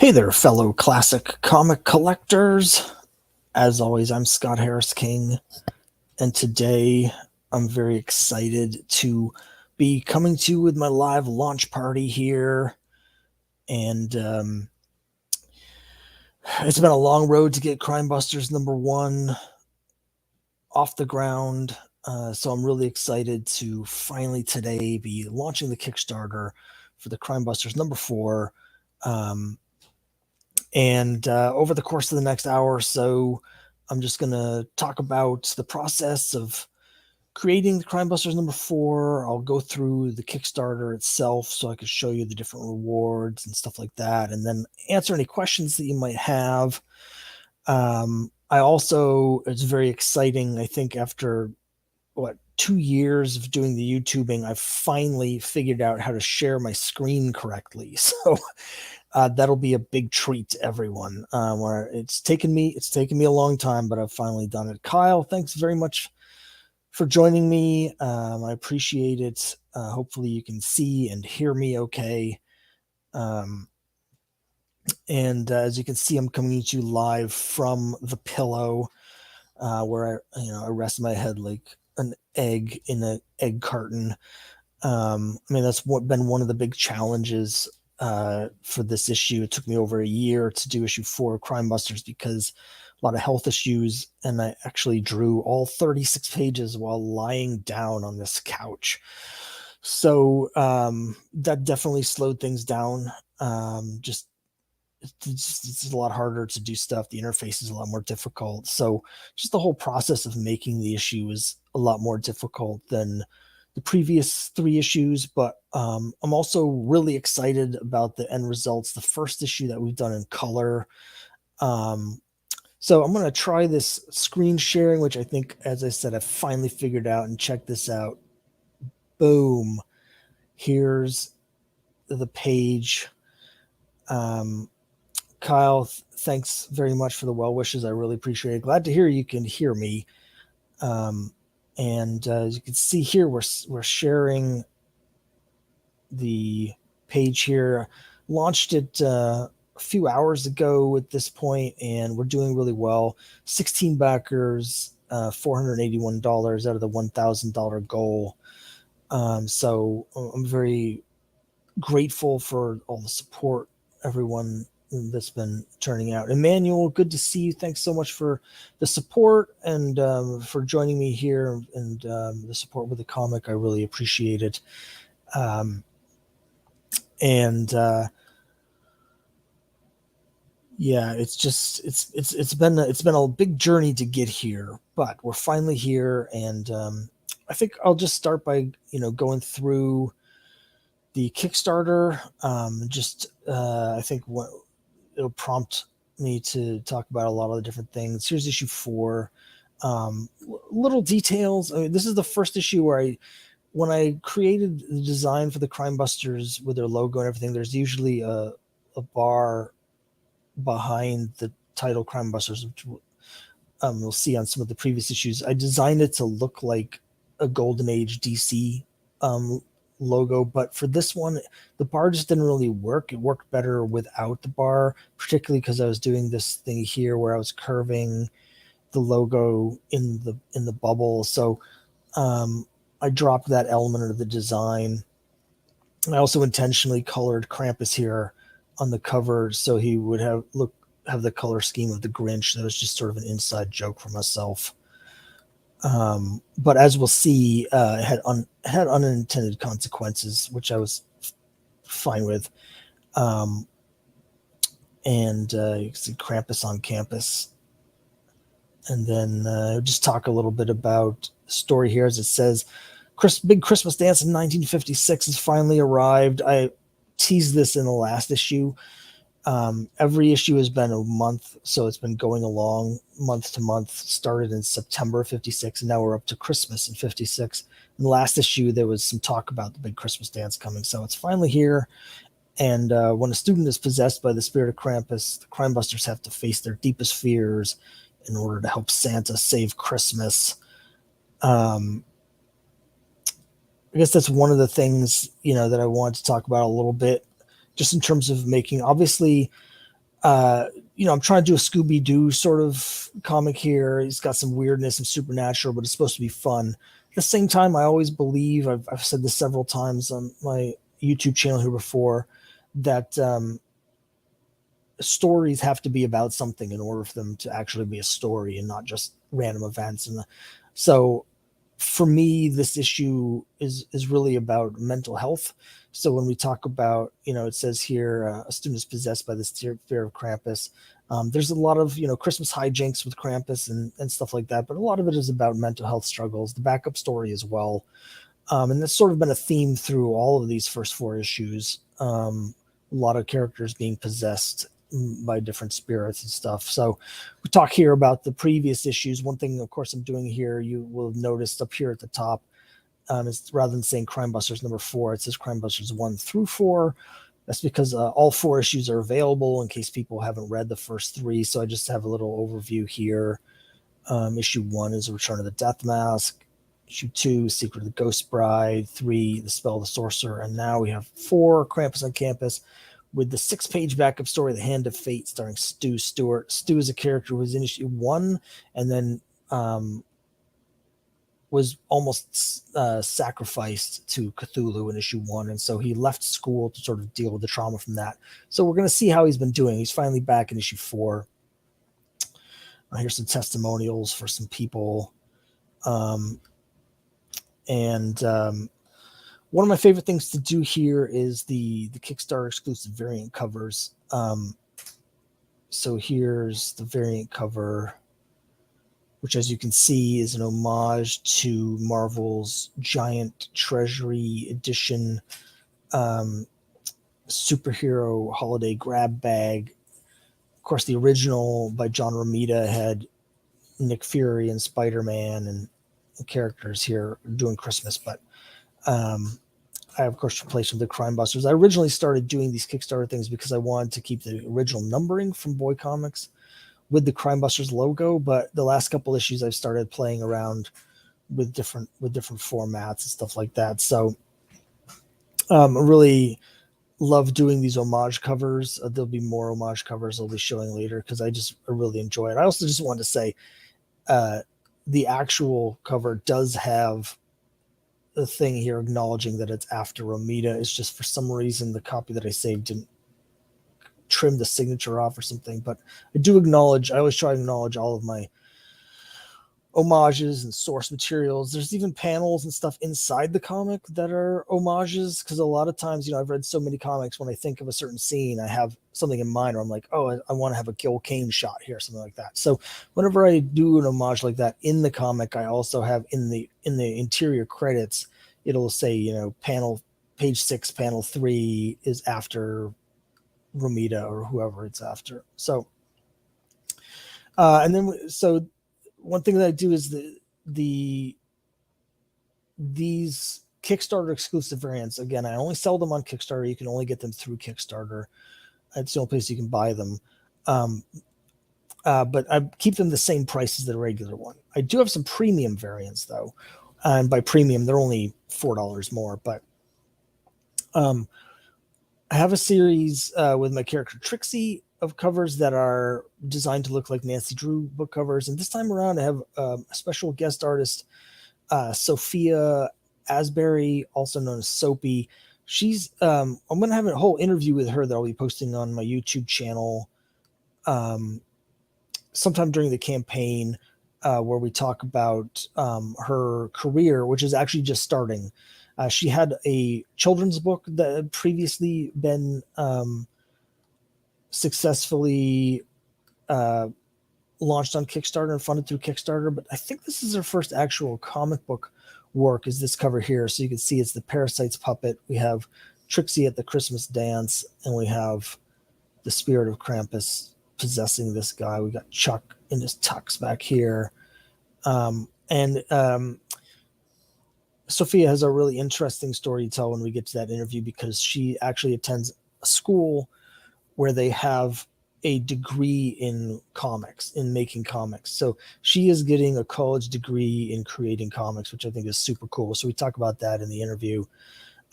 Hey there, fellow classic comic collectors. As always, I'm Scott Harris King, and today I'm very excited to be coming to you with my live launch party here. And it's been a long road to get Crimebusters #1 off the ground. So I'm really excited to finally today be launching the Kickstarter for the Crimebusters #4. And over the course of the next hour or so, I'm just going to talk about the process of creating the Crimebusters #4. I'll go through the Kickstarter itself so I can show you the different rewards and stuff like that, and then answer any questions that you might have. It's very exciting. I think after 2 years of doing the YouTubing, I've finally figured out how to share my screen correctly. So that'll be a big treat to everyone. Where it's taken me a long time, but I've finally done it. Kyle, thanks very much for joining me. I appreciate it. Hopefully you can see and hear me okay. And as you can see, I'm coming at you live from the pillow, where I rest my head like an egg in an egg carton. That's been one of the big challenges for this issue. It took me over a year to do issue 4 of Crimebusters because a lot of health issues, and I actually drew all 36 pages while lying down on this couch. So that definitely slowed things down. It's a lot harder to do stuff. The interface is a lot more difficult. So just the whole process of making the issue is a lot more difficult than the previous 3 issues, but I'm also really excited about the end results. The first issue that we've done in color. So I'm going to try this screen sharing, which I think, as I said, I finally figured out. And check this out. Boom. Here's the page. Kyle, thanks very much for the well wishes. I really appreciate it. Glad to hear you can hear me. And as you can see here, we're sharing the page here. Launched it a few hours ago at this point, and we're doing really well. 16 backers, $481 out of the $1,000 goal. So I'm very grateful for all the support, everyone that's been turning out. Emmanuel, good to see you. Thanks so much for the support and for joining me here, and the support with the comic. I really appreciate it. Yeah, it's been a big journey to get here, but we're finally here. And I think I'll just start by going through the Kickstarter. I think what it'll prompt me to talk about a lot of the different things. Here's issue 4. Little details. This is the first issue where when I created the design for the Crimebusters with their logo and everything, there's usually a bar behind the title Crimebusters, which we'll see on some of the previous issues. I designed it to look like a Golden Age DC logo, but for this one, the bar just didn't really work. It worked better without the bar, particularly because I was doing this thing here where I was curving the logo in the bubble. So I dropped that element of the design. I also intentionally colored Krampus here on the cover so he would have the color scheme of the Grinch. That was just sort of an inside joke for myself. But as we'll see, it had unintended consequences, which I was fine with. And you can see Krampus on campus. And then just talk a little bit about the story here. As it says, Big Christmas Dance in 1956 has finally arrived. I teased this in the last issue. Every issue has been a month, so it's been going along month to month. Started in September of 56, and now we're up to Christmas in 56. In the last issue, there was some talk about the Big Christmas Dance coming, so it's finally here. And when a student is possessed by the spirit of Krampus, the Crimebusters have to face their deepest fears in order to help Santa save Christmas. I guess that's one of the things, that I wanted to talk about a little bit, just in terms of making, obviously, I'm trying to do a Scooby-Doo sort of comic here. He's got some weirdness and supernatural, but it's supposed to be fun. At the same time, I always believe, I've said this several times on my YouTube channel here before, that stories have to be about something in order for them to actually be a story and not just random events. And so for me, this issue is really about mental health. So when we talk about, it says here, a student is possessed by this fear of Krampus. There's a lot of, Christmas hijinks with Krampus and stuff like that, but a lot of it is about mental health struggles, the backup story as well. And that's sort of been a theme through all of these first 4 issues. A lot of characters being possessed by different spirits and stuff. So we talk here about the previous issues. One thing, of course, I'm doing here, you will have noticed up here at the top, is rather than saying Crimebusters number 4, it says Crimebusters 1 through 4. That's because all 4 issues are available in case people haven't read the first 3. So I just have a little overview here. Issue 1 is Return of the Death Mask. Issue 2, Secret of the Ghost Bride. 3, The Spell of the Sorcerer. And now we have 4, Krampus on Campus, with the 6-page backup story, The Hand of Fate, starring Stu Stewart. Stu is a character who was in issue 1 and then was almost sacrificed to Cthulhu in issue 1. And so he left school to sort of deal with the trauma from that. So we're going to see how he's been doing. He's finally back in issue 4. Here's some testimonials for some people. One of my favorite things to do here is the Kickstarter exclusive variant covers. So here's the variant cover, which, as you can see, is an homage to Marvel's Giant Treasury Edition superhero holiday grab bag. Of course, the original by John Romita had Nick Fury and Spider-Man and characters here doing Christmas, but I, of course, replaced with the Crimebusters. I originally started doing these Kickstarter things because I wanted to keep the original numbering from Boy Comics with the Crimebusters logo, but the last couple issues I've started playing around with different formats and stuff like that. So I really love doing these homage covers. There'll be more homage covers I'll be showing later because I really enjoy it. I also just wanted to say the actual cover does have the thing here acknowledging that it's after Romita. It's just for some reason the copy that I saved didn't trim the signature off or something, but I always try to acknowledge all of my homages and source materials. There's even panels and stuff inside the comic that are homages, because a lot of times, I've read so many comics, when I think of a certain scene, I have something in mind where I'm like, oh, I want to have a Gil Kane shot here, something like that. So whenever I do an homage like that in the comic, I also have in the interior credits, it'll say, page 6, panel 3 is after Romita or whoever it's after. So one thing that I do is these Kickstarter exclusive variants. Again, I only sell them on Kickstarter. You can only get them through Kickstarter. It's the only place you can buy them. But I keep them the same price as the regular one. I do have some premium variants though. And by premium, they're only $4 more, but I have a series with my character Trixie of covers that are designed to look like Nancy Drew book covers. And this time around, I have a special guest artist, Sophia Asbury, also known as Soapy. She's, I'm going to have a whole interview with her that I'll be posting on my YouTube channel sometime during the campaign, where we talk about her career, which is actually just starting. She had a children's book that had previously been successfully launched on Kickstarter and funded through Kickstarter, but I think this is her first actual comic book work, is this cover here. So you can see it's the Parasites puppet. We have Trixie at the Christmas dance, and we have the spirit of Krampus possessing this guy. We got Chuck in his tux back here. Sophia has a really interesting story to tell when we get to that interview, because she actually attends a school where they have a degree in comics, in making comics. So she is getting a college degree in creating comics, which I think is super cool. So we talk about that in the interview.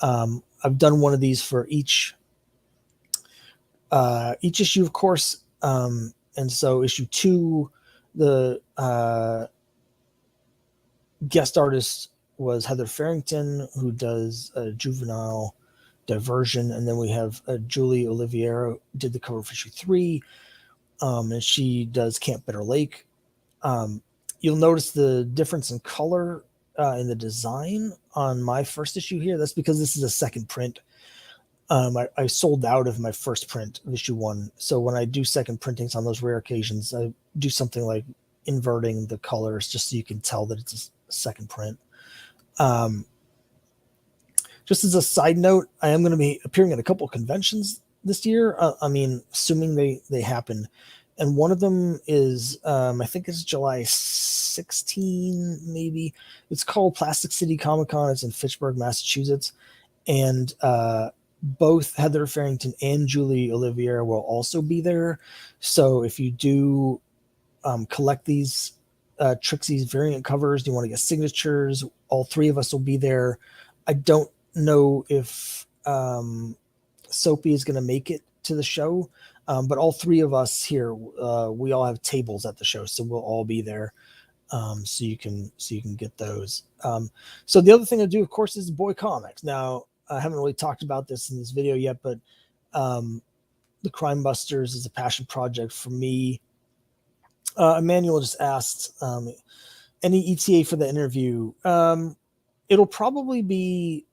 I've done one of these for each each issue, of course. And so issue 2, the guest artist was Heather Farrington, who does Juvenile Diversion, and then we have Julie Oliviero did the cover for issue 3, and she does Camp Bitter Lake. You'll notice the difference in color in the design on my first issue here. That's because this is a second print. I sold out of my first print of issue 1, so when I do second printings on those rare occasions, I do something like inverting the colors just so you can tell that it's a second print. Just as a side note, I am going to be appearing at a couple of conventions this year. Assuming they happen. And one of them is, I think it's July 16, maybe. It's called Plastic City Comic Con. It's in Fitchburg, Massachusetts. And both Heather Farrington and Julie Olivier will also be there. So if you do collect these Trixie's variant covers, you want to get signatures, all 3 of us will be there. I don't know if Soapy is going to make it to the show, but all 3 of us here, we all have tables at the show, so we'll all be there. So you can get those. So the other thing I do, of course, is Boy Comics. Now, I haven't really talked about this in this video yet, but the Crimebusters is a passion project for me. Emmanuel just asked, any ETA for the interview? It'll probably be,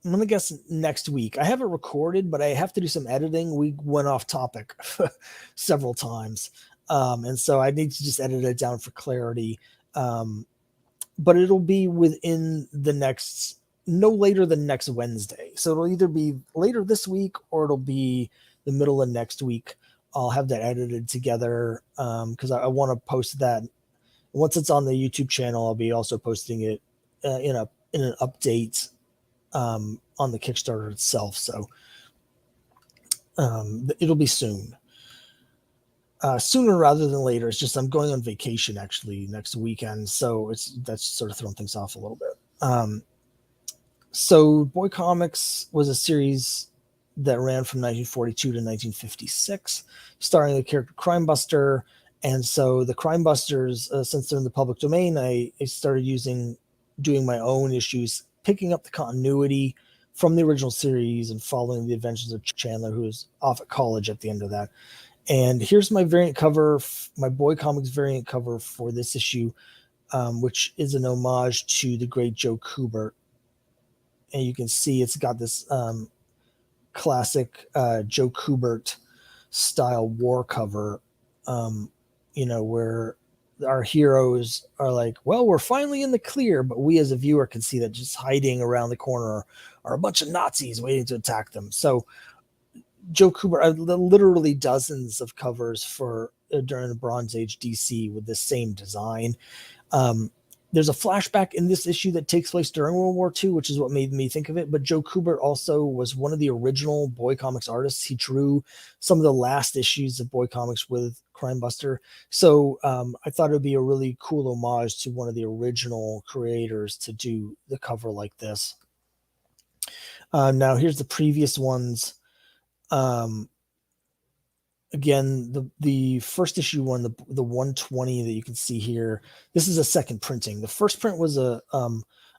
I'm going to guess, next week. I have it recorded, but I have to do some editing. We went off topic several times. And so I need to just edit it down for clarity. But it'll be within the no later than next Wednesday. So it'll either be later this week or it'll be the middle of next week. I'll have that edited together because I want to post that. Once it's on the YouTube channel, I'll be also posting it in an update on the Kickstarter itself. So it'll be soon. Sooner rather than later. It's just I'm going on vacation actually next weekend, so that's sort of thrown things off a little bit. So Boy Comics was a series that ran from 1942 to 1956, starring the character Crimebuster. And so the Crimebusters, since they're in the public domain, I started doing my own issues, picking up the continuity from the original series and following the adventures of Chandler, who is off at college at the end of that. And here's my variant cover, my Boy Comics variant cover for this issue, which is an homage to the great Joe Kubert. And you can see it's got this classic Joe Kubert style war cover, where our heroes are like, well, we're finally in the clear, but we as a viewer can see that just hiding around the corner are a bunch of Nazis waiting to attack them. So Joe Kubert, literally dozens of covers for during the Bronze Age DC with the same design. There's a flashback in this issue that takes place during World War II, which is what made me think of it. But Joe Kubert also was one of the original Boy Comics artists. He drew some of the last issues of Boy Comics with Crimebuster. So I thought it would be a really cool homage to one of the original creators to do the cover like this. Now here's the previous ones. Again, the first issue one, the 120 that you can see here, this is a second printing. The first print was an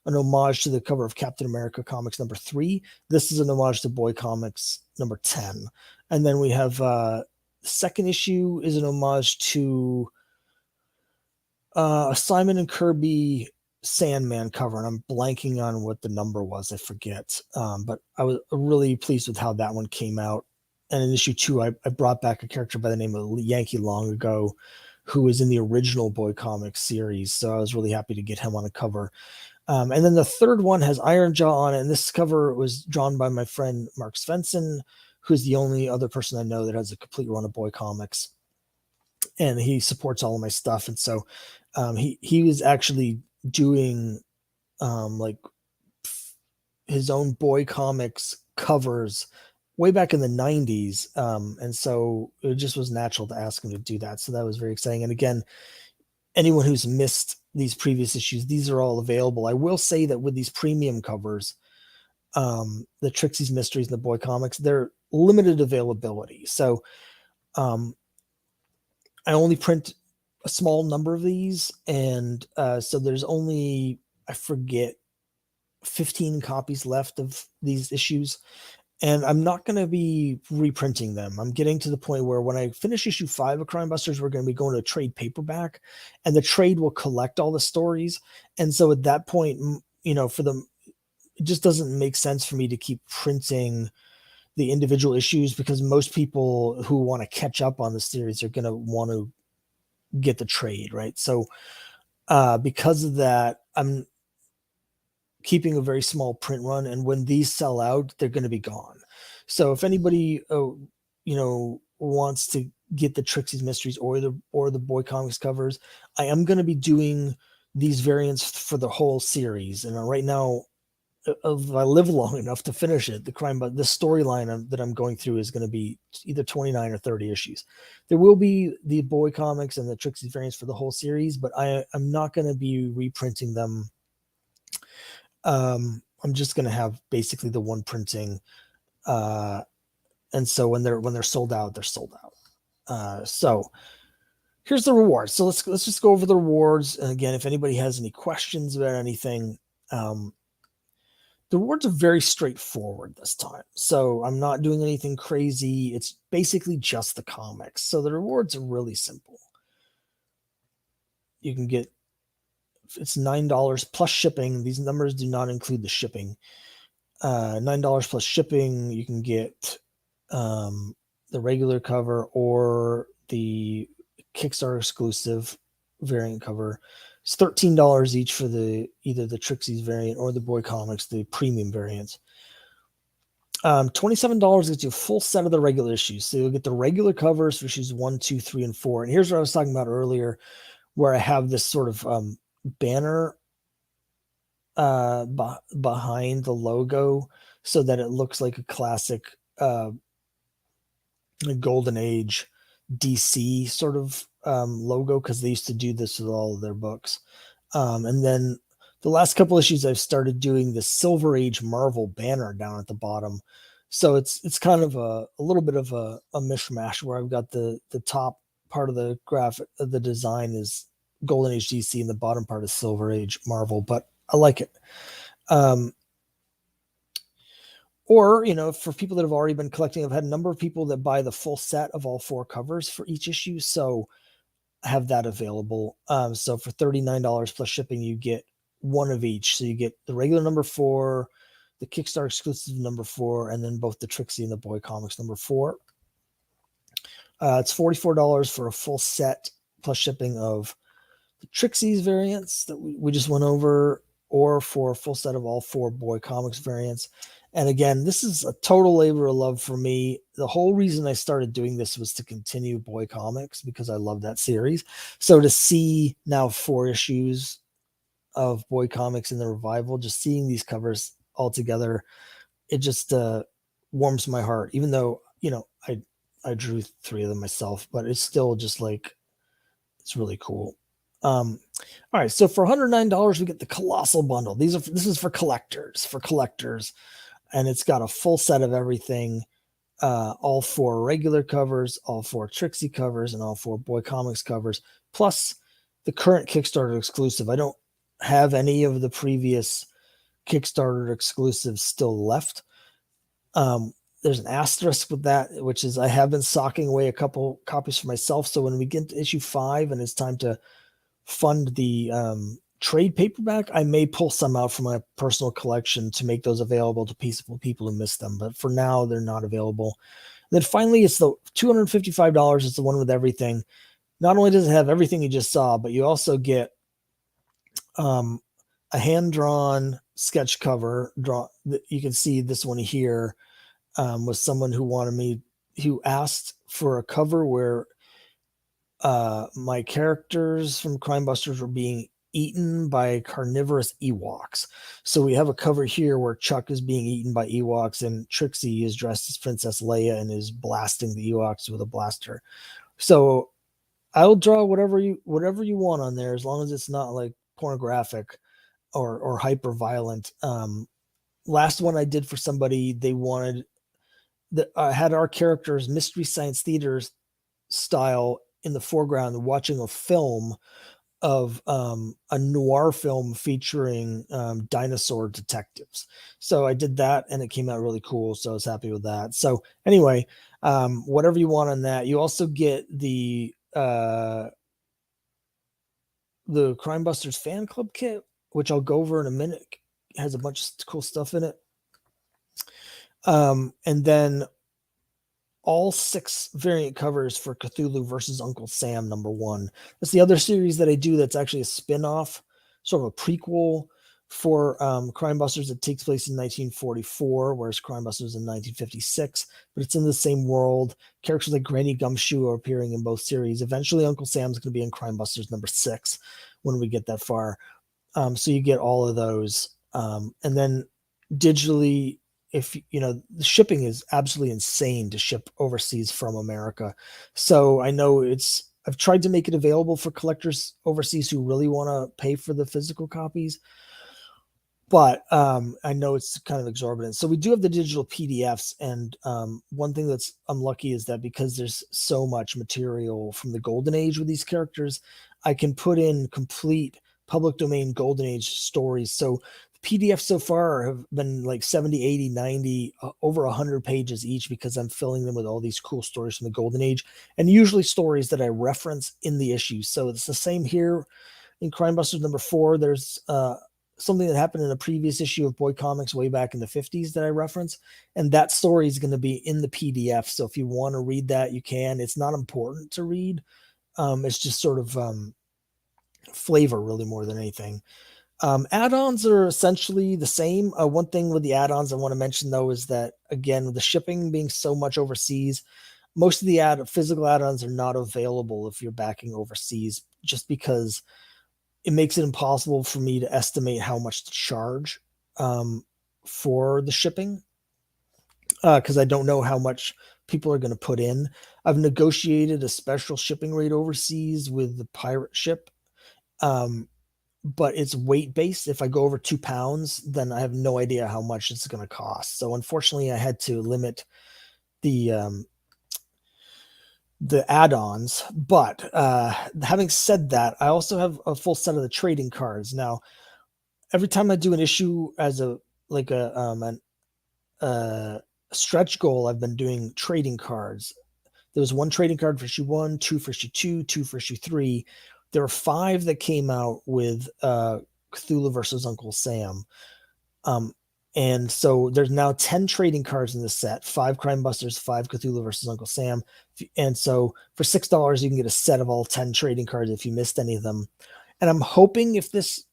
homage to the cover of Captain America Comics number 3. This is an homage to Boy Comics number 10. And then we have the second issue is an homage to a Simon and Kirby Sandman cover, and I'm blanking on what the number was. I forget. But I was really pleased with how that one came out. And in issue 2, I brought back a character by the name of Yankee Long Ago, who was in the original Boy Comics series. So I was really happy to get him on a cover. And then the third one has Iron Jaw on it. And this cover was drawn by my friend Mark Svensson, who's the only other person I know that has a complete run of Boy Comics. And he supports all of my stuff. And so he was actually doing like his own Boy Comics covers way back in the 90s. And so it just was natural to ask him to do that. So that was very exciting. And again, anyone who's missed these previous issues, these are all available. I will say that with these premium covers, the Trixie's Mysteries and the Boy Comics, they're limited availability. So I only print a small number of these, and so there's only, I forget, 15 copies left of these issues, and I'm not going to be reprinting them. I'm getting to the point where when I finish issue 5 of Crimebusters, we're going to be going to a trade paperback, and the trade will collect all the stories. And so at that point, for them, it just doesn't make sense for me to keep printing the individual issues, because most people who want to catch up on the series are going to want to get the trade, right? So because of that, I'm keeping a very small print run, and when these sell out, they're going to be gone. So if anybody wants to get the Trixie's Mysteries or the Boy Comics covers, I am going to be doing these variants for the whole series. And right now, if I live long enough to finish it, the storyline that I'm going through is going to be either 29 or 30 issues. There will be the Boy Comics and the Trixie's variants for the whole series, but I'm not going to be reprinting them. I'm just going to have basically the one printing, and so when they're sold out, they're sold out. So here's the rewards. So let's just go over the rewards. And again, if anybody has any questions about anything, the rewards are very straightforward this time. So I'm not doing anything crazy. It's basically just the comics. So the rewards are really simple. You can get, it's $9 plus shipping. These numbers do not include the shipping. $9 plus shipping. You can get the regular cover or the Kickstarter exclusive variant cover. It's $13 each for either the Trixie's variant or the Boy Comics, the premium variants. $27 gets you a full set of the regular issues. So you'll get the regular covers for issues 1, 2, 3, and 4. And here's what I was talking about earlier, where I have this sort of banner behind the logo so that it looks like a classic Golden Age DC sort of logo, because they used to do this with all of their books. And then the last couple issues, I've started doing the Silver Age Marvel banner down at the bottom. So it's kind of a little bit of a mishmash, where I've got the top part of the graphic, the design is Golden Age DC, and the bottom part is Silver Age Marvel, but I like it. Or, for people that have already been collecting, I've had a number of people that buy the full set of all 4 covers for each issue. So I have that available. So for $39 plus shipping, you get one of each. So you get the regular number 4, the Kickstarter exclusive number 4, and then both the Trixie and the Boy Comics number 4. It's $44 for a full set plus shipping of the Trixie's variants that we just went over, or for a full set of all 4 Boy Comics variants. And again, this is a total labor of love for me. The whole reason I started doing this was to continue Boy Comics, because I love that series. So to see now 4 issues of Boy Comics in the revival, just seeing these covers all together, it just warms my heart. Even though, I drew 3 of them myself, but it's still just like, it's really cool. All right, so for $109, we get the Colossal Bundle. This is for collectors, and it's got a full set of everything, all 4 regular covers, all 4 Trixie covers, and all 4 Boy Comics covers, plus the current Kickstarter exclusive. I don't have any of the previous Kickstarter exclusives still left. There's an asterisk with that, which is I have been socking away a couple copies for myself. So when we get to issue 5 and it's time to fund the trade paperback, I may pull some out from my personal collection to make those available to people who miss them. But for now, they're not available. And then finally, it's the $255. It's the one with everything. Not only does it have everything you just saw, but you also get a hand-drawn sketch cover. You can see this one here was someone who asked for a cover where my characters from Crimebusters were being eaten by carnivorous Ewoks. So we have a cover here where Chuck is being eaten by Ewoks, and Trixie is dressed as Princess Leia and is blasting the Ewoks with a blaster. So I'll draw whatever you want on there, as long as it's not like pornographic or hyper violent. Last one I did for somebody, they wanted that had our characters Mystery Science Theater style in the foreground watching a film of a noir film featuring dinosaur detectives. So I did that and it came out really cool. So I was happy with that. So anyway, whatever you want on that. You also get the Crimebusters fan club kit, which I'll go over in a minute. It has a bunch of cool stuff in it. And then all 6 variant covers for Cthulhu versus Uncle Sam #1. That's the other series that I do that's actually a spin-off, sort of a prequel for Crimebusters that takes place in 1944, whereas Crimebusters in 1956, but it's in the same world. Characters like Granny Gumshoe are appearing in both series. Eventually, Uncle Sam's going to be in Crimebusters #6 when we get that far. So you get all of those. And then digitally, if the shipping is absolutely insane to ship overseas from America. So I know I've tried to make it available for collectors overseas who really want to pay for the physical copies, but I know it's kind of exorbitant. So we do have the digital PDFs, and one thing that's unlucky is that because there's so much material from the Golden Age with these characters, I can put in complete public domain Golden Age stories. So PDFs so far have been like 70, 80, 90, over 100 pages each, because I'm filling them with all these cool stories from the Golden Age, and usually stories that I reference in the issue. So it's the same here in Crimebusters #4. There's something that happened in a previous issue of Boy Comics way back in the 50s that I reference, and that story is going to be in the PDF. So if you want to read that, you can. It's not important to read. It's just sort of flavor, really, more than anything. Add-ons are essentially the same. One thing with the add-ons I want to mention, though, is that, again, with the shipping being so much overseas, most of the physical add-ons are not available if you're backing overseas, just because it makes it impossible for me to estimate how much to charge for the shipping, because I don't know how much people are going to put in. I've negotiated a special shipping rate overseas with the pirate ship, but it's weight based. If I go over 2 pounds, then I have no idea how much it's going to cost. So unfortunately, I had to limit the add-ons. But having said that, I also have a full set of the trading cards. Now, every time I do an issue as a stretch goal, I've been doing trading cards. There was 1 trading card for issue 1, 2 for issue 2, 2 for issue 3. There were 5 that came out with Cthulhu versus Uncle Sam. And so there's now 10 trading cards in the set, 5 Crimebusters, 5 Cthulhu versus Uncle Sam. And so for $6, you can get a set of all 10 trading cards if you missed any of them. And I'm hoping, if this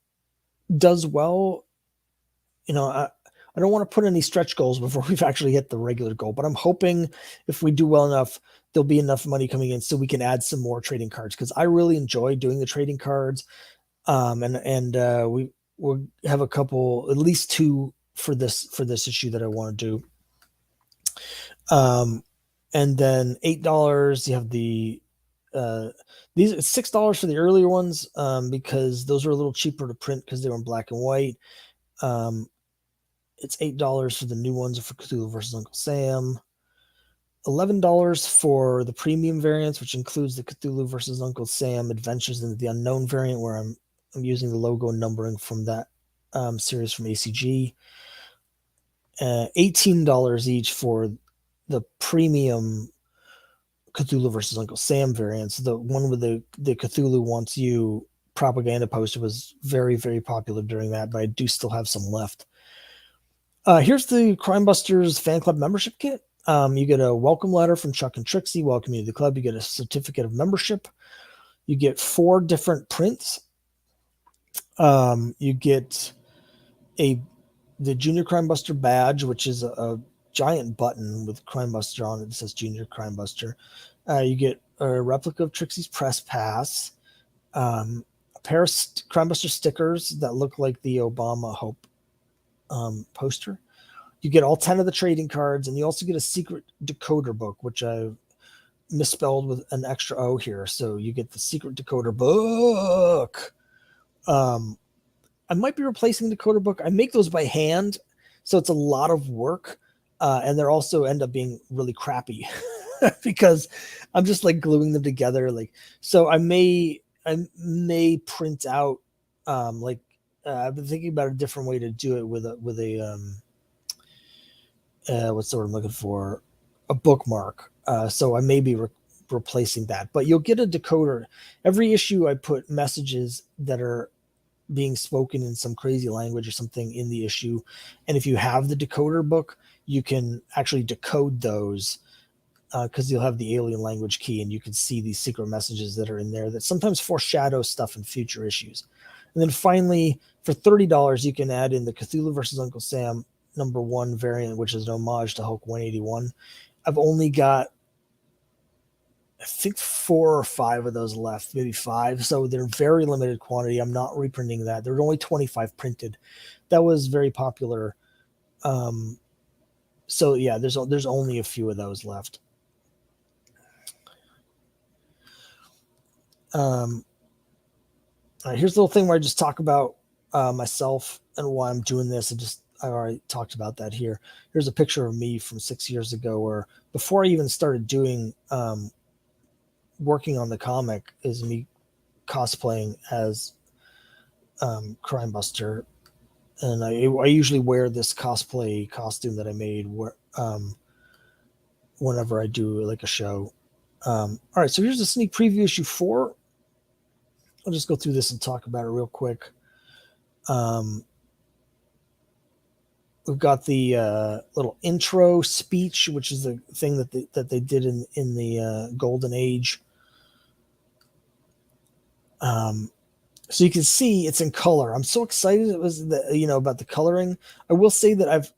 does well, I don't want to put any stretch goals before we've actually hit the regular goal, but I'm hoping if we do well enough, there'll be enough money coming in so we can add some more trading cards, because I really enjoy doing the trading cards. We will have a couple, at least 2 for this issue that I want to do. And then $8, you have the these $6 for the earlier ones, because those are a little cheaper to print because they were in black and white. It's $8 for the new ones for Cthulhu versus Uncle Sam. $11 for the premium variants, which includes the Cthulhu versus Uncle Sam Adventures into the Unknown variant, where I'm using the logo and numbering from that series from ACG. $18 each for the premium Cthulhu versus Uncle Sam variants. The one with the Cthulhu Wants You propaganda poster was very, very popular during that, but I do still have some left. Here's the Crimebusters fan club membership kit. You get a welcome letter from Chuck and Trixie, welcome you to the club. You get a certificate of membership. You get 4 different prints. You get the Junior Crimebuster badge, which is a giant button with Crimebuster on it that says Junior Crimebuster. You get a replica of Trixie's press pass, a pair of Crimebuster stickers that look like the Obama Hope poster. You get all 10 of the trading cards, and you also get a secret decoder book, which I've misspelled with an extra O here. So you get the secret decoder book. I might be replacing the decoder book. I make those by hand, so it's a lot of work. and they're also end up being really crappy because I'm just like gluing them together. Like, so I may print out, like, I've been thinking about a different way to do it with what's the word I'm looking for? A bookmark. So I may be replacing that, but you'll get a decoder. Every issue I put messages that are being spoken in some crazy language or something in the issue. And if you have the decoder book, you can actually decode those, because you'll have the alien language key and you can see these secret messages that are in there that sometimes foreshadow stuff in future issues. And then finally, for $30, you can add in the Cthulhu versus Uncle Sam #1 variant, which is an homage to Hulk 181. I've only got, I think, 4 or 5 of those left, maybe 5. So they're very limited quantity. I'm not reprinting that. There are only 25 printed. That was very popular. So yeah, there's only a few of those left. All right, here's a little thing where I just talk about myself and why I'm doing this. I already talked about that here. Here's a picture of me from 6 years ago, where before I even started doing working on the comic, is me cosplaying as Crimebuster, and I usually wear this cosplay costume that I made whenever I do like a show. All right, so here's a sneak preview issue 4. I'll just go through this and talk about it real quick. We've got the little intro speech, which is the thing that they did in the Golden Age. So you can see it's in color. I'm so excited about the coloring. I will say that I've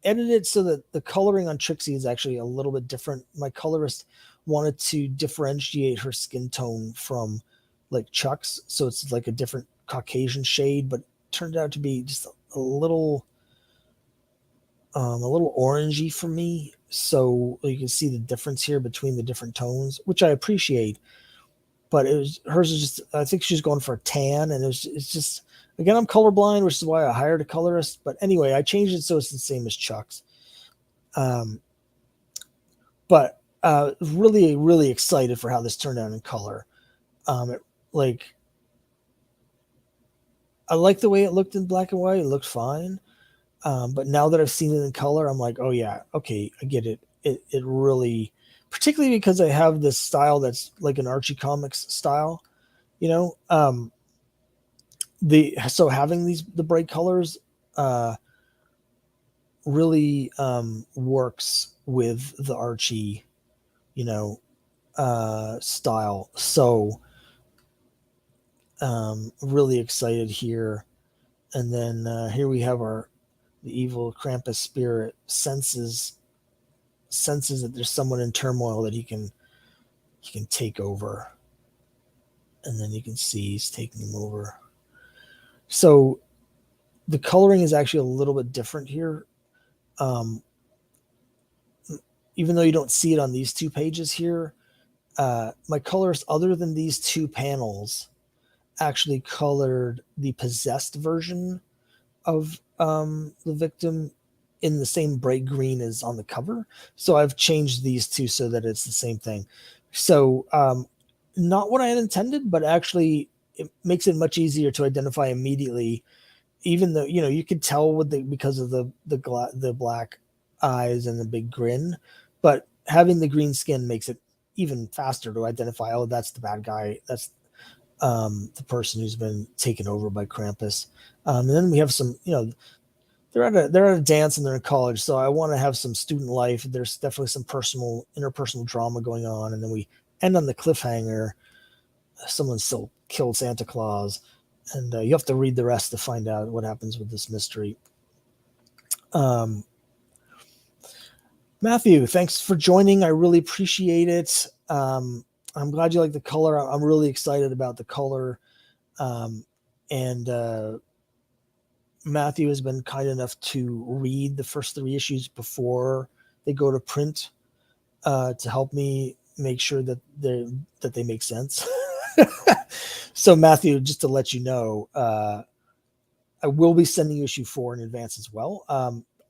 edited so that the coloring on Trixie is actually a little bit different. My colorist wanted to differentiate her skin tone from like Chuck's, so it's like a different Caucasian shade, but it turned out to be just a little orangey for me. So you can see the difference here between the different tones, which I appreciate. But hers is just, I think she's going for a tan, and it's just, again, I'm colorblind, which is why I hired a colorist. But anyway, I changed it so it's the same as Chuck's. But really, really excited for how this turned out in color. I like the way it looked in black and white. It looked fine. But now that I've seen it in color, I'm like, oh yeah, okay, I get it. It really, particularly because I have this style that's like an Archie Comics style, so having the bright colors really works with the Archie, style. So really excited here. And then here we have the evil Krampus spirit senses that there's someone in turmoil that he can take over. And then you can see he's taking him over. So the coloring is actually a little bit different here. Even though you don't see it on these 2 pages here, my colorist, other than these 2 panels, actually colored the possessed version of the victim in the same bright green as on the cover. So I've changed these 2 so that it's the same thing. So not what I had intended, but actually it makes it much easier to identify immediately, even though you could tell because of the black eyes and the big grin, but having the green skin makes it even faster to identify, oh, that's the bad guy, that's the person who's been taken over by Krampus. And then we have some, they're at a dance and they're in college, so I want to have some student life. There's definitely some interpersonal drama going on, and then we end on the cliffhanger. Someone still killed Santa Claus, and you have to read the rest to find out what happens with this mystery. Matthew, thanks for joining. I really appreciate it. I'm glad you like the color. I'm really excited about the color. And Matthew has been kind enough to read the first 3 issues before they go to print, to help me make sure that they make sense. So Matthew, just to let you know, I will be sending issue 4 in advance as well.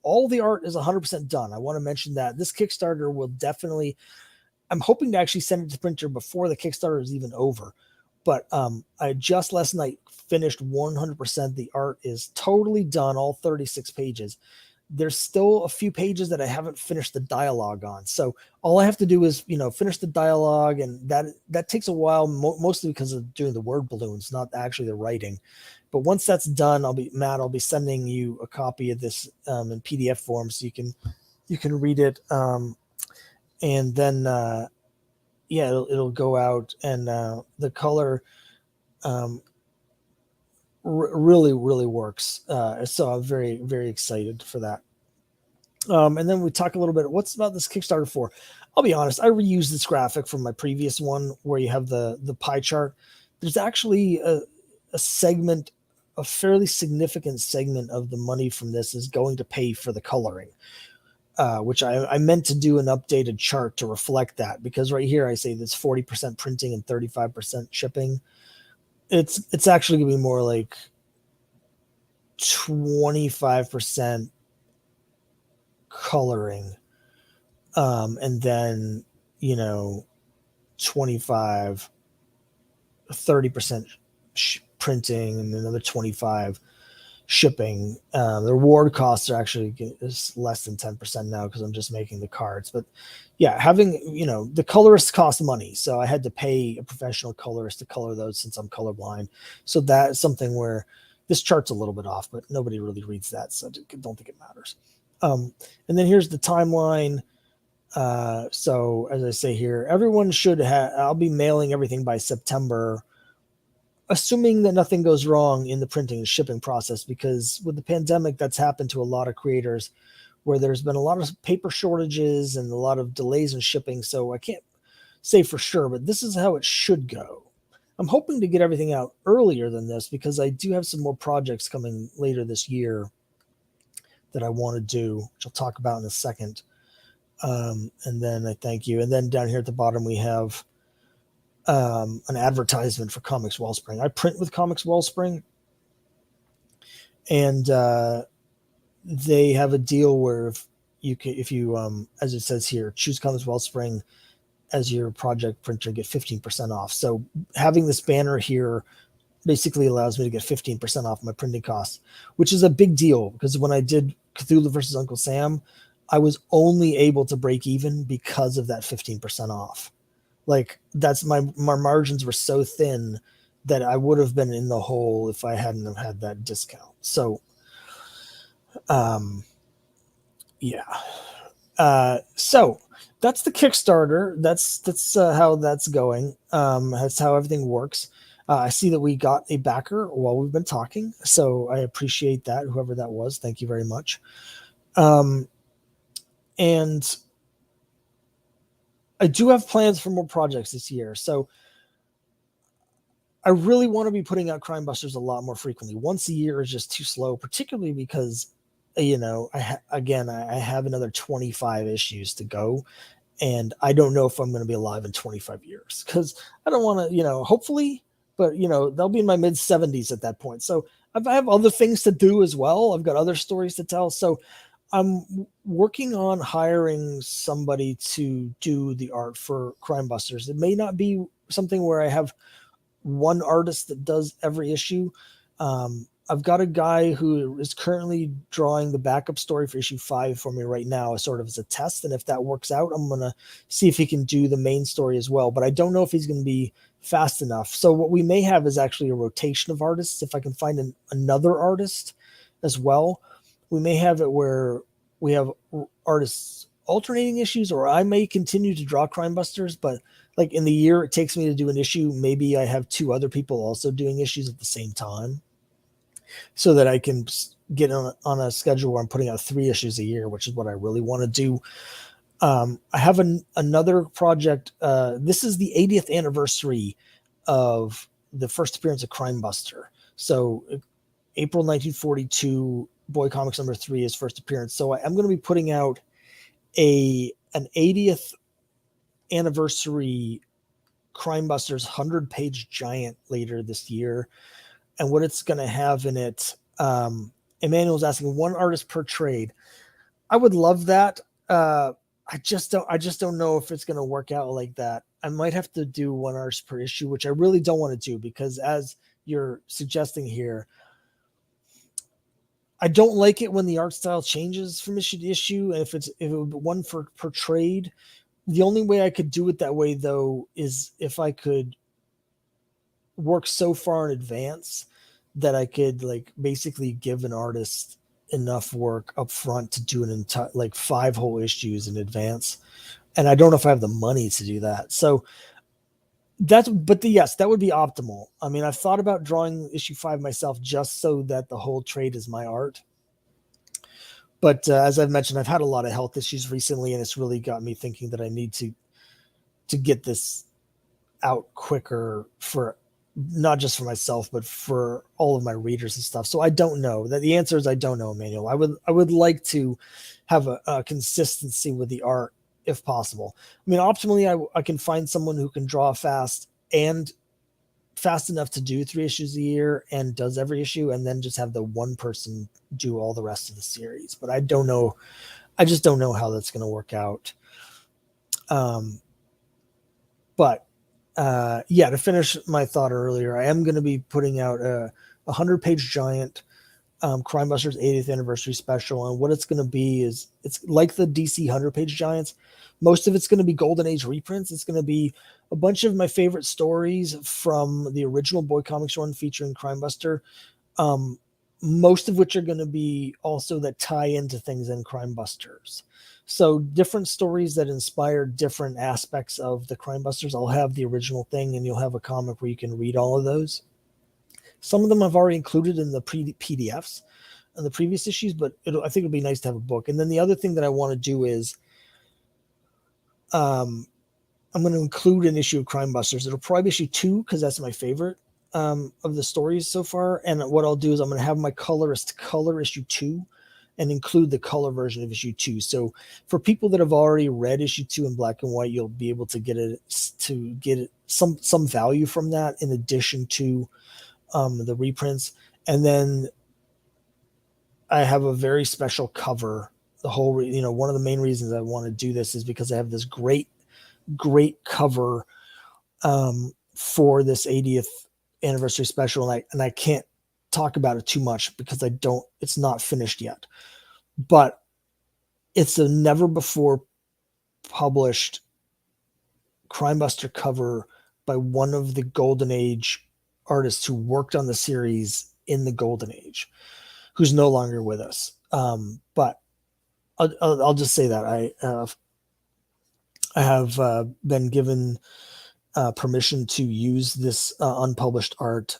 all the art is 100% done. I want to mention that this Kickstarter will definitely, I'm hoping to actually send it to printer before the Kickstarter is even over. But I just last night finished 100%. The art is totally done, all 36 pages. There's still a few pages that I haven't finished the dialogue on. So all I have to do is, finish the dialogue, and that takes a while, mostly because of doing the word balloons, not actually the writing. But once that's done, I'll be sending you a copy of this in PDF form, so you can read it. And then yeah, it'll go out, and the color really works. So I'm very, very excited for that. And then we talk a little bit, what's about this Kickstarter for? I'll be honest, I reused this graphic from my previous one where you have the pie chart. There's actually a segment, a fairly significant segment of the money from this is going to pay for the coloring, which I meant to do an updated chart to reflect that, because right here I say that's 40% printing and 35% shipping. It's actually going to be more like 25% coloring, and then 25 30% printing, and another 25 shipping. The reward costs are actually is less than 10% now, because I'm just making the cards. But yeah, having the colorists cost money, so I had to pay a professional colorist to color those since I'm colorblind. So that's something where this chart's a little bit off, but nobody really reads that, so I don't think it matters. And then here's the timeline. So as I say here, everyone should have, I'll be mailing everything by September, assuming that nothing goes wrong in the printing and shipping process, because with the pandemic, that's happened to a lot of creators, where there's been a lot of paper shortages and a lot of delays in shipping. So I can't say for sure, but this is how it should go. I'm hoping to get everything out earlier than this, because I do have some more projects coming later this year that I want to do, which I'll talk about in a second. And then I thank you. And then down here at the bottom, we have an advertisement for Comics Wellspring. I print with Comics Wellspring, and they have a deal where if you as it says here, choose Comics Wellspring as your project printer, get 15% off. So having this banner here basically allows me to get 15% off my printing costs, which is a big deal, because when I did Cthulhu versus Uncle Sam, I was only able to break even because of that 15% off. Like, that's my margins were so thin that I would have been in the hole if I hadn't have had that discount. So, yeah. So that's the Kickstarter. That's how that's going. That's how everything works. I see that we got a backer while we've been talking, so I appreciate that. Whoever that was, thank you very much. And I do have plans for more projects this year. So I really want to be putting out Crimebusters a lot more frequently. Once a year is just too slow, particularly because, I have another 25 issues to go, and I don't know if I'm going to be alive in 25 years, because I don't want to, hopefully, but they'll be in my mid 70s at that point. So I have other things to do as well. I've got other stories to tell. So I'm working on hiring somebody to do the art for Crimebusters. It may not be something where I have one artist that does every issue. I've got a guy who is currently drawing the backup story for issue 5 for me right now, sort of as a test. And if that works out, I'm going to see if he can do the main story as well. But I don't know if he's going to be fast enough. So what we may have is actually a rotation of artists. If I can find another artist as well, we may have it where we have artists alternating issues, or I may continue to draw Crimebusters, but like in the year it takes me to do an issue, maybe I have 2 other people also doing issues at the same time, so that I can get on a schedule where I'm putting out 3 issues a year, which is what I really want to do. I have another project. This is the 80th anniversary of the first appearance of Crimebuster. So April 1942, Boy Comics number 3, is first appearance. So I'm going to be putting out an 80th anniversary Crimebusters 100-page giant later this year. And what it's going to have in it, Emmanuel's asking, 1 artist per trade. I would love that. I just don't know if it's going to work out like that. I might have to do one artist per issue, which I really don't want to do because, as you're suggesting here, I don't like it when the art style changes from issue to issue. And if it would be one for per trade, the only way I could do it that way though is if I could work so far in advance that I could like basically give an artist enough work up front to do an entire like 5 whole issues in advance. And I don't know if I have the money to do that. So yes, that would be optimal. I mean, I've thought about drawing issue 5 myself just so that the whole trade is my art. But as I've mentioned, I've had a lot of health issues recently, and it's really got me thinking that I need to get this out quicker for not just for myself, but for all of my readers and stuff. So I don't know. That the answer is I don't know, Emmanuel. I would like to have a consistency with the art if possible. I mean, optimally, I can find someone who can draw fast and fast enough to do 3 issues a year and does every issue, and then just have the one person do all the rest of the series. But I don't know. I just don't know how that's going to work out. Um, but yeah, to finish my thought earlier, I am going to be putting out a 100-page giant Crimebusters 80th anniversary special, and what it's going to be is it's like the DC 100-page giants. Most of it's going to be Golden Age reprints. It's going to be a bunch of my favorite stories from the original Boy Comics run featuring Crimebuster. Um, most of which are going to be also that tie into things in Crimebusters. So different stories that inspire different aspects of the Crimebusters. I'll have the original thing, and you'll have a comic where you can read all of those. Some of them I've already included in the PDFs and the previous issues, but I think it'll be nice to have a book. And then the other thing that I want to do is I'm going to include an issue of Crimebusters. It'll probably be issue 2 because that's my favorite of the stories so far. And what I'll do is I'm going to have my colorist color issue 2 and include the color version of issue 2. So for people that have already read issue 2 in black and white, you'll be able to get some value from that in addition to the reprints. And then I have a very special cover. One of the main reasons I want to do this is because I have this great cover for this 80th anniversary special, and I can't talk about it too much because it's not finished yet. But it's a never before published Crimebuster cover by one of the Golden Age artists who worked on the series in the Golden Age, who's no longer with us. But I'll just say that I have been given permission to use this unpublished art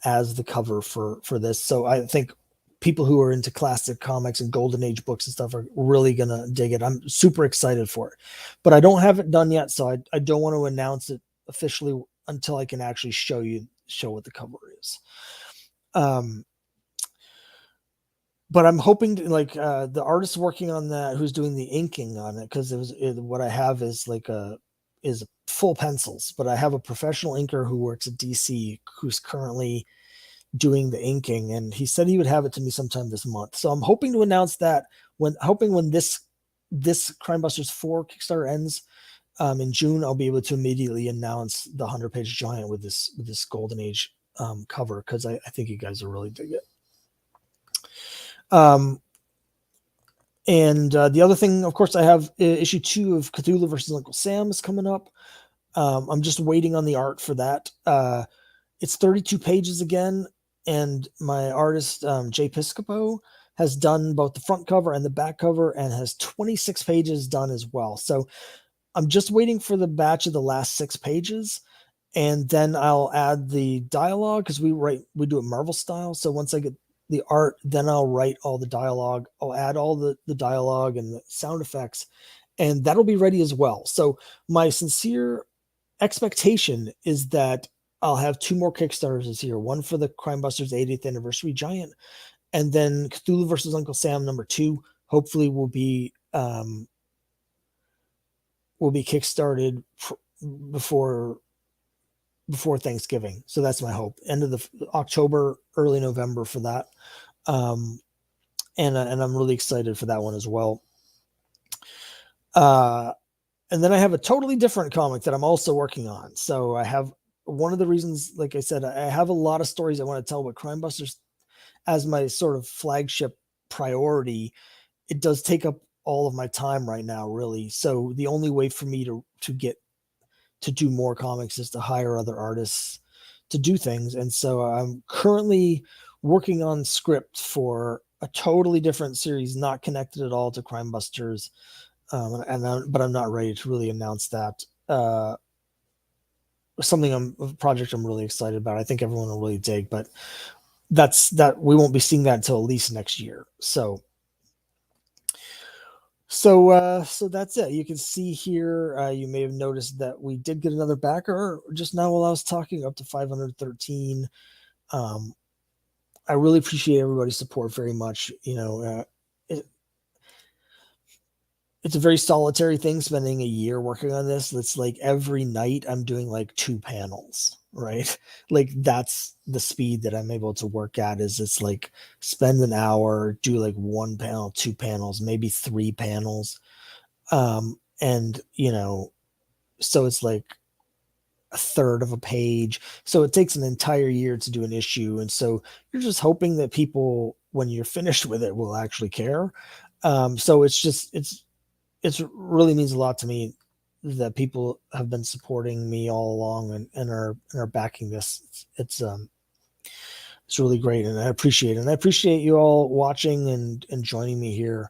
as the cover for this. So I think people who are into classic comics and Golden Age books and stuff are really gonna dig it. I'm super excited for it, but I don't have it done yet, so I don't want to announce it officially until I can actually show what the cover is. But I'm hoping to, like the artist working on that, who's doing the inking on it, because what I have is is full pencils, but I have a professional inker who works at DC who's currently doing the inking, and he said he would have it to me sometime this month. So I'm hoping to announce that when this Crimebusters 4 Kickstarter ends in June, I'll be able to immediately announce the 100-page giant with this Golden Age cover, because I think you guys will really dig it. And the other thing, of course, I have issue 2 of Cthulhu versus Uncle Sam is coming up. I'm just waiting on the art for that. It's 32 pages again, and my artist, Jay Piscopo, has done both the front cover and the back cover and has 26 pages done as well. So I'm just waiting for the batch of the last 6 pages, and then I'll add the dialogue, because we do it Marvel style. So once I get the art, then I'll write all the dialogue. I'll add all the dialogue and the sound effects, and that'll be ready as well. So my sincere expectation is that I'll have 2 more Kickstarters this year, one for the Crimebusters 80th anniversary giant, and then Cthulhu versus Uncle Sam number 2 hopefully will be kickstarted before Thanksgiving. So that's my hope. End of the October, early November for that. and I'm really excited for that one as well. And then I have a totally different comic that I'm also working on. So I have one of the reasons, like I said, I have a lot of stories I want to tell, but Crimebusters as my sort of flagship priority, it does take up all of my time right now, really. So the only way for me to get to do more comics is to hire other artists to do things. And so I'm currently working on script for a totally different series, not connected at all to Crimebusters. But I'm not ready to really announce that. A project I'm really excited about. I think everyone will really dig, but that we won't be seeing that until at least next year. So that's it. You can see here, you may have noticed that we did get another backer just now while I was talking, up to 513. I really appreciate everybody's support very much. It's a very solitary thing, spending a year working on this. It's like every night I'm doing like 2 panels, right? Like that's the speed that I'm able to work at. Is it's like spend an hour, do like 1 panel, 2 panels, maybe 3 panels. And so it's like a third of a page. So it takes an entire year to do an issue. And so you're just hoping that people, when you're finished with it, will actually care. So it's really means a lot to me that people have been supporting me all along and are backing this. It's really great, and I appreciate it. And I appreciate you all watching and joining me here.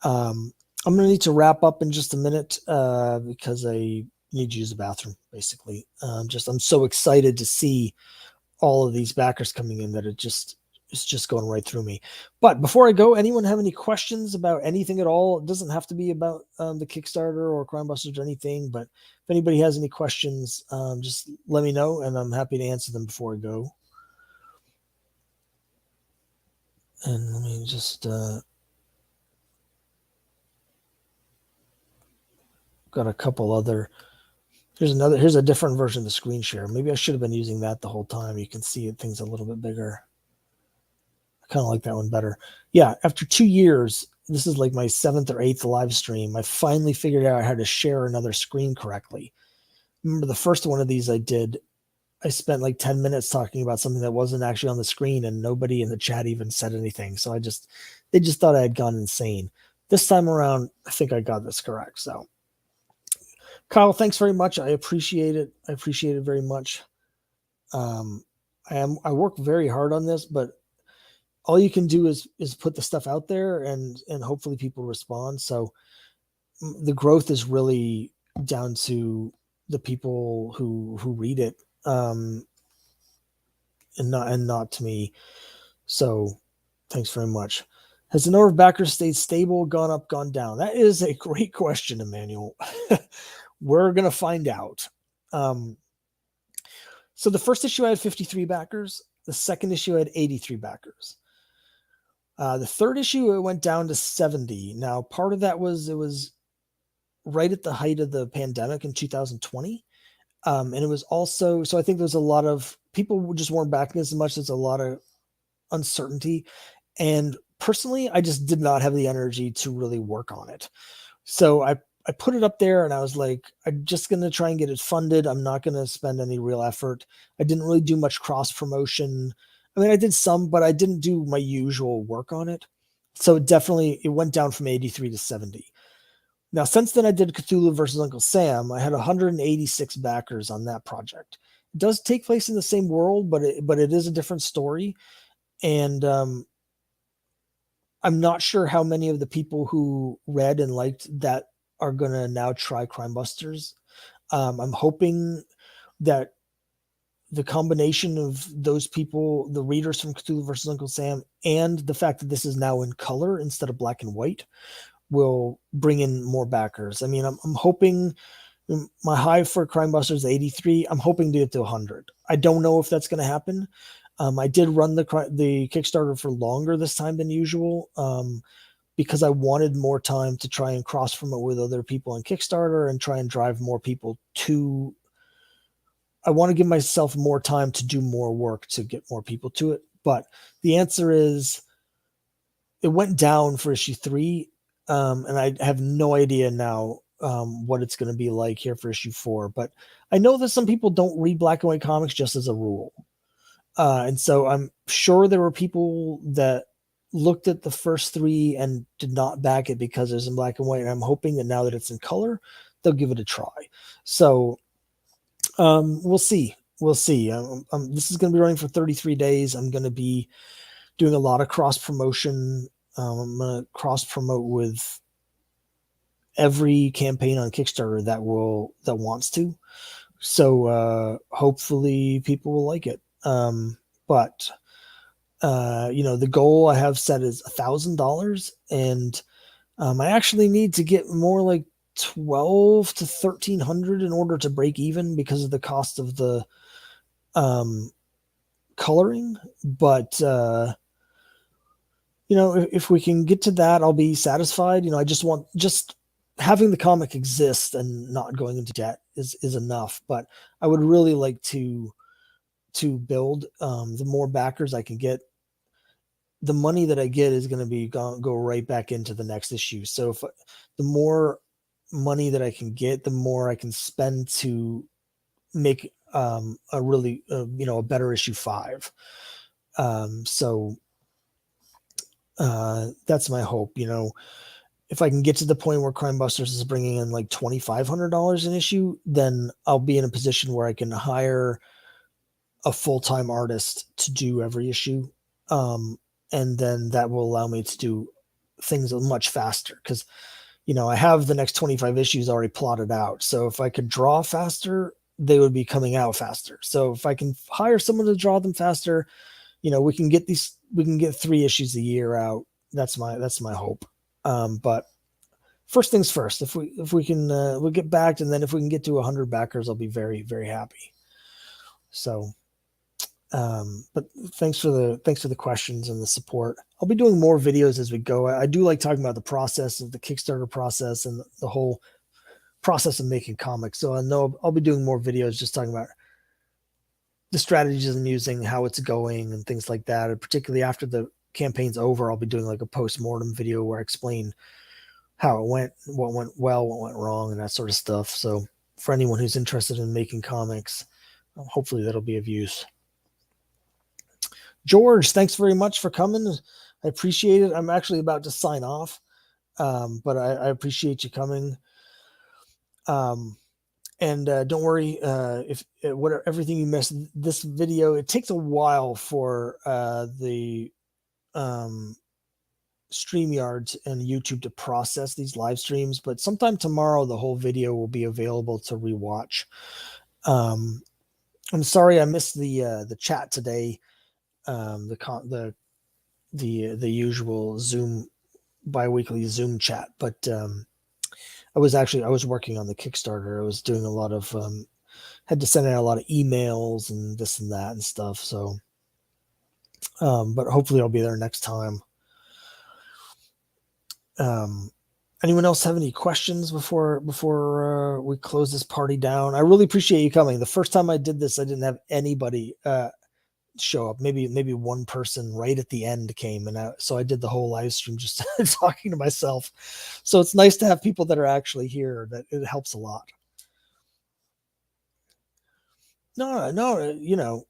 I'm going to need to wrap up in just a minute because I need to use the bathroom, basically. I'm so excited to see all of these backers coming in that it's just going right through me. But before I go, anyone have any questions about anything at all? It doesn't have to be about the Kickstarter or Crimebusters or anything, but if anybody has any questions, just let me know, and I'm happy to answer them before I go. And let me just got a couple other. Here's a different version of the screen share. Maybe I should have been using that the whole time. You can see things a little bit bigger. I kind of like that one better. Yeah, after 2 years, this is like my 7th or 8th live stream. I finally figured out how to share another screen correctly. Remember the first one of these I did, I spent like 10 minutes talking about something that wasn't actually on the screen, and nobody in the chat even said anything. So they just thought I had gone insane. This time around, I think I got this correct. So Kyle, thanks very much. I appreciate it. I appreciate it very much. I work very hard on this, but all you can do is put the stuff out there and hopefully people respond. So the growth is really down to the people who read it, and not to me. So thanks very much. Has the number of backers stayed stable, gone up, gone down? That is a great question, Emmanuel. We're going to find out. So the first issue I had 53 backers. The second issue I had 83 backers. The third issue, it went down to 70. Now, part of that it was right at the height of the pandemic in 2020. And it was also, so I think there's a lot of people just weren't backing as much. There's a lot of uncertainty. And personally, I just did not have the energy to really work on it. So I put it up there and I was like, I'm just going to try and get it funded. I'm not going to spend any real effort. I didn't really do much cross promotion. I mean, I did some, but I didn't do my usual work on it. So it went down from 83 to 70. Now, since then I did Cthulhu versus Uncle Sam. I had 186 backers on that project. It does take place in the same world, but it is a different story. And I'm not sure how many of the people who read and liked that are going to now try Crimebusters. I'm hoping that the combination of those people, the readers from Cthulhu versus Uncle Sam, and the fact that this is now in color instead of black and white, will bring in more backers. I mean, I'm hoping my high for Crimebusters is 83. I'm hoping to get to 100. I don't know if that's going to happen. I did run the Kickstarter for longer this time than usual, because I wanted more time to try and cross promote with other people on Kickstarter and try and drive more people to. I want to give myself more time to do more work to get more people to it. But the answer is it went down for issue 3, and I have no idea now what it's going to be like here for issue 4. But I know that some people don't read black and white comics just as a rule, and so I'm sure there were people that looked at the first 3 and did not back it because it's in black and white. And I'm hoping that now that it's in color, they'll give it a try. So we'll see. We'll see. This is going to be running for 33 days. I'm going to be doing a lot of cross promotion. I'm going to cross promote with every campaign on Kickstarter that wants to. So hopefully people will like it. But the goal I have set is $1,000, and I actually need to get more like 12 to 1,300 in order to break even because of the cost of the coloring. But if we can get to that, I'll be satisfied. I just having the comic exist and not going into debt is enough. But I would really like to build. The more backers I can get, the money that I get is going to be go right back into the next issue. So if the more money that I can get, the more I can spend to make a really a better issue 5. So that's my hope. If I can get to the point where Crimebusters is bringing in like $2,500 an issue, then I'll be in a position where I can hire a full-time artist to do every issue. And then that will allow me to do things much faster because, I have the next 25 issues already plotted out. So if I could draw faster, they would be coming out faster. So if I can hire someone to draw them faster, we can get 3 issues a year out. That's my hope. But first things first, if we can, we'll get backed. And then if we can get to 100 backers, I'll be very, very happy. So, but thanks for the questions and the support. I'll be doing more videos as we go. I do like talking about the process of the Kickstarter process and the whole process of making comics. So I know I'll be doing more videos just talking about the strategies I'm using, how it's going, and things like that. And particularly after the campaign's over, I'll be doing like a post-mortem video where I explain how it went, what went well, what went wrong, and that sort of stuff. So for anyone who's interested in making comics, hopefully that'll be of use. George, thanks very much for coming. I appreciate it. I'm actually about to sign off, but I appreciate you coming. And don't worry if everything you missed. This video, it takes a while for the StreamYard and YouTube to process these live streams, but sometime tomorrow the whole video will be available to rewatch. I'm sorry I missed the chat today. The usual Zoom bi-weekly Zoom chat, but I was working on the Kickstarter. I was doing a lot of had to send out a lot of emails and this and that and stuff. So but hopefully I'll be there next time. Anyone else have any questions before we close this party down? I really appreciate you coming. The first time I did this, I didn't have anybody show up. Maybe one person right at the end came, and so I did the whole live stream just talking to myself. So it's nice to have people that are actually here. That it helps a lot. No,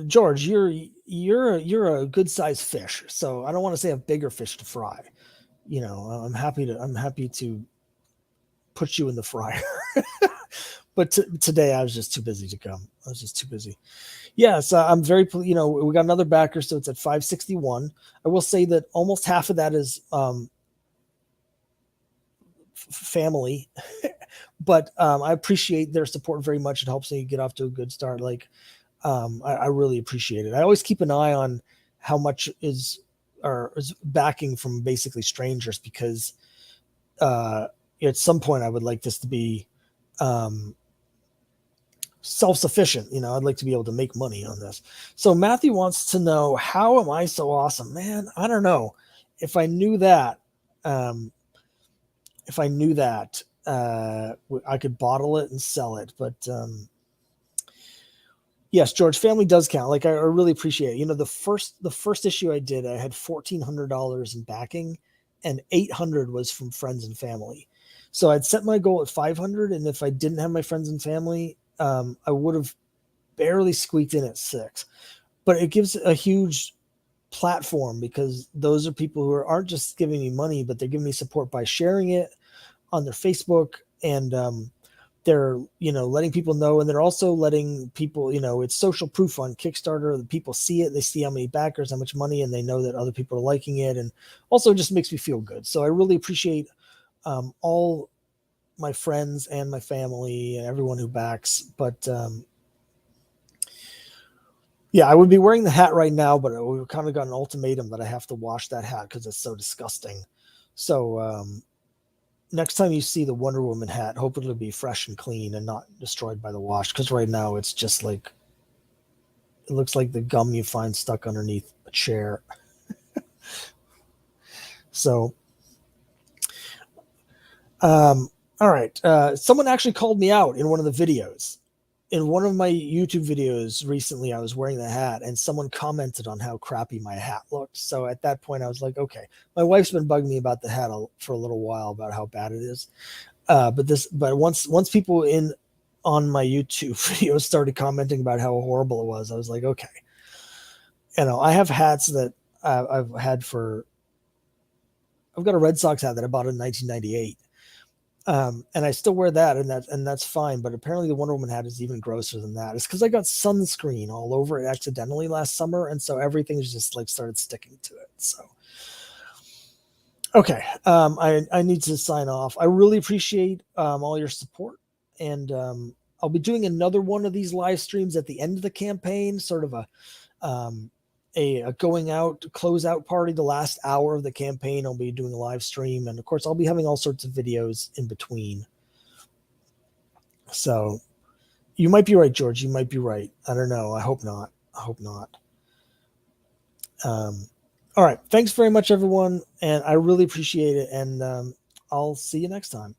George, you're a good sized fish. So I don't want to say a bigger fish to fry. I'm happy to put you in the fryer. But today I was just too busy to come. I was just too busy. Yes, I'm very, we got another backer, so it's at 561. I will say that almost half of that is family, but I appreciate their support very much. It helps me get off to a good start. Like, I really appreciate it. I always keep an eye on how much is backing from basically strangers, because at some point I would like this to be self-sufficient. I'd like to be able to make money on this. So Matthew wants to know, how am I so awesome? Man, I don't know. If I knew that, I could bottle it and sell it. But Yes, George, family does count. Like I really appreciate it. You know, the first issue I did, I had $1,400 in backing, and 800 was from friends and family. So I'd set my goal at 500, and if I didn't have my friends and family, I would have barely squeaked in at six. But it gives a huge platform because those are people who aren't just giving me money, but they're giving me support by sharing it on their Facebook, and they're letting people know, and they're also letting people, it's social proof on Kickstarter. The people see it, they see how many backers, how much money, and they know that other people are liking it, and also just makes me feel good. So I really appreciate all my friends and my family and everyone who backs. But yeah, I would be wearing the hat right now, but we've kind of got an ultimatum that I have to wash that hat because it's so disgusting. So next time you see the Wonder Woman hat, hope it'll be fresh and clean and not destroyed by the wash. Because right now it's just like, it looks like the gum you find stuck underneath a chair. So, all right. Someone actually called me out in one of the videos. In one of my YouTube videos recently, I was wearing the hat, and someone commented on how crappy my hat looked. So at that point, I was like, okay, my wife's been bugging me about the hat for a little while about how bad it is. But once people in on my YouTube videos started commenting about how horrible it was, I was like, okay, I have hats that I've had for. I've got a Red Sox hat that I bought in 1998, and I still wear that, and that's fine. But apparently, the Wonder Woman hat is even grosser than that. It's because I got sunscreen all over it accidentally last summer, and so everything's just like started sticking to it. So. Okay, I need to sign off. I really appreciate all your support, and I'll be doing another one of these live streams at the end of the campaign, sort of um, a going out close out party. The last hour of the campaign, I'll be doing a live stream, and of course, I'll be having all sorts of videos in between. So you might be right, George. You might be right. I don't know. I hope not. I hope not. All right. Thanks very much, everyone. And I really appreciate it. And I'll see you next time.